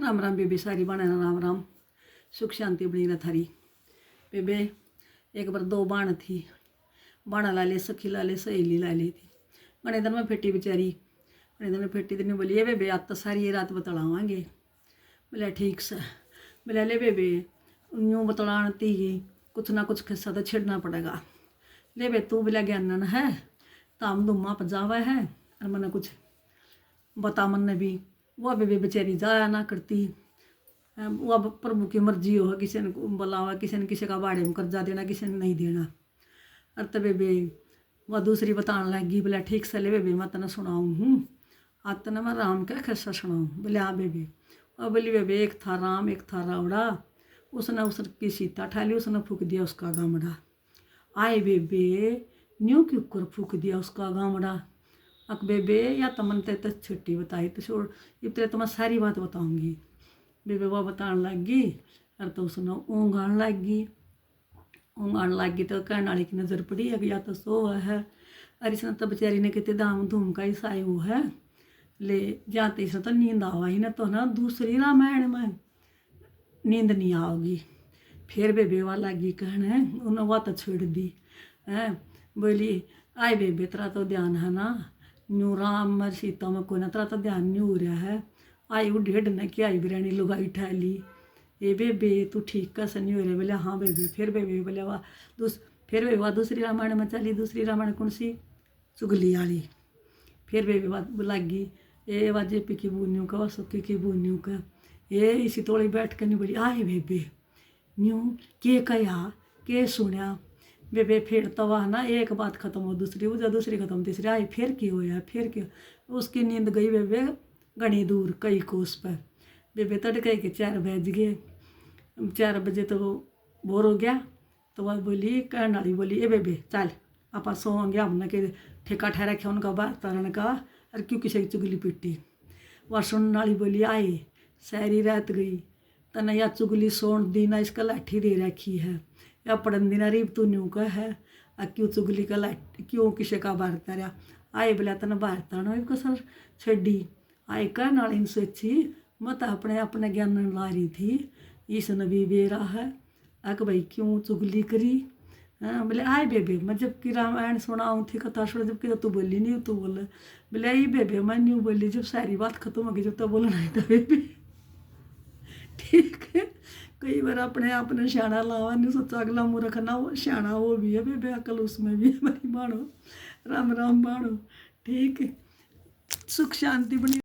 राम राम बेबे सारी बने राम राम सुख शांति बनी रहा थारी बेबे। एक बार दो बाण थी, बाणा ला ले सखी ला ले सहेली ला ली थी। घने दिन में फेटी बेचारी, घने दिन में फेटी दिन बोली ये बेबे आज तो सारी ये रात बतलावांगे। बोले ठीक से। बोले ले बेबे यूँ बतलाती कुछ ना कुछ किस्सा तो छिड़ना पड़ेगा। ले बे तू बोला ज्ञानन है ताम दुमा पजावा है और मैंने कुछ बता मन ने भी वह बेबे बेचारी जाया ना करती। वह प्रभु की मर्जी हो, किसी ने बुलावा, किसी ने किसी का बाड़े में कर्जा देना, किसी ने नहीं देना। और तब बेबे वह दूसरी बताने लगी। बोला ठीक से ले बेबे मैं तेना सुनाऊँ हूँ आज तना मैं राम का किस्सा सुनाऊँ। बोले हाँ बेबे। और बोली बेबे एक था राम एक था रावड़ा, उसने उसकी सीता ठाली, उसने फूक दिया उसका गामड़ा। आए बेबे न्यू क्यों कर फूक दिया उसका गामड़ा। अक बेबे या तमन ते तो छुट्टी बताई तो छोड़ इतने तो मैं सारी बात बताऊँगी। बेबे वह बताने लगी और तो उसने ऊँग आने लगी तो कहने वाली की नज़र पड़ी है कि या तो सो है। और इसने तो बेचारी ने कितने दाम धूम का ही साई वो है ले जाते इसने तो नींद आवा ही ना तो ना दूसरी रामायण में नींद नहीं आओगी। फिर बेबे वह लगी कहने उन्हें वह तो छोड़ दी है। बोली आए बेबे तेरा तो ध्यान है ना न्यू राम और सीता में कोई ना तेरा तो ध्यान नहीं हो रहा है। आई वो डेढ़ ने कि आई बिरयानी लुगाई ठहली ये बेबे तू ठीक कैसे नहीं हो रहा। बोले हाँ बेबे। फिर बेबे बोले वाह फिर बेबे वाह दूसरी रामायण में चली। दूसरी रामायण कौन सी चुगली वाली। फिर बेबे बात लगी ये वह जेपी की बूनियों का सुखी की बूनियों का ये इसी तोड़ी बैठ कर नहीं बोली आए बेबे न्यू के कया के सुनिया। बेबे फिर तो वह ना एक बात खत्म हो दूसरी हो जा दूसरी खत्म तीसरी आई फिर क्यों होया फिर क्यों। उसकी नींद गई बेबे घनी दूर कई कोस पर। बेबे तड़के के 4 बज गए। 4 बजे तो बोर हो गया तो वह बोली कहने वाली बोली ए बेबे चल आप सोएंगे हमने के ठेका ठहरा रखा उनका बात तरण का और क्यों किसी की चुगली पिट्टी। वह सुनने वाली बोली आई सारी रात गई तना या चुगली सोन दीना इसका लाठी दे रखी है या पढ़न दीना रीब तू न्यू का है आ क्यों चुगली का लाठी क्यों किसी का बाहर तरह आए बोला तना बाहर तरना को सर छड़ी आए का नाली सोची मत अपने अपने ज्ञान ला रही थी इसने भी बेरा है अक भाई क्यों चुगली करी। हाँ बोले आए बेबे मैं जबकि रामायण सुनाऊँ थी कथा सुना जबकि तो तू बोली नहीं तू बोले। बोले आई बेबे मैं न्यू बोली जब सारी बात खत्म हो गई जब तक बोलना ही था बेबे। ठीक है कई बार अपने आप ने सियाना लावा नहीं सोचा अगला मूर्ख ना वो सियाना वो भी है बेबे अकल उसमें भी है मेरी बाणो राम राम बाणो। ठीक है सुख शांति बनी।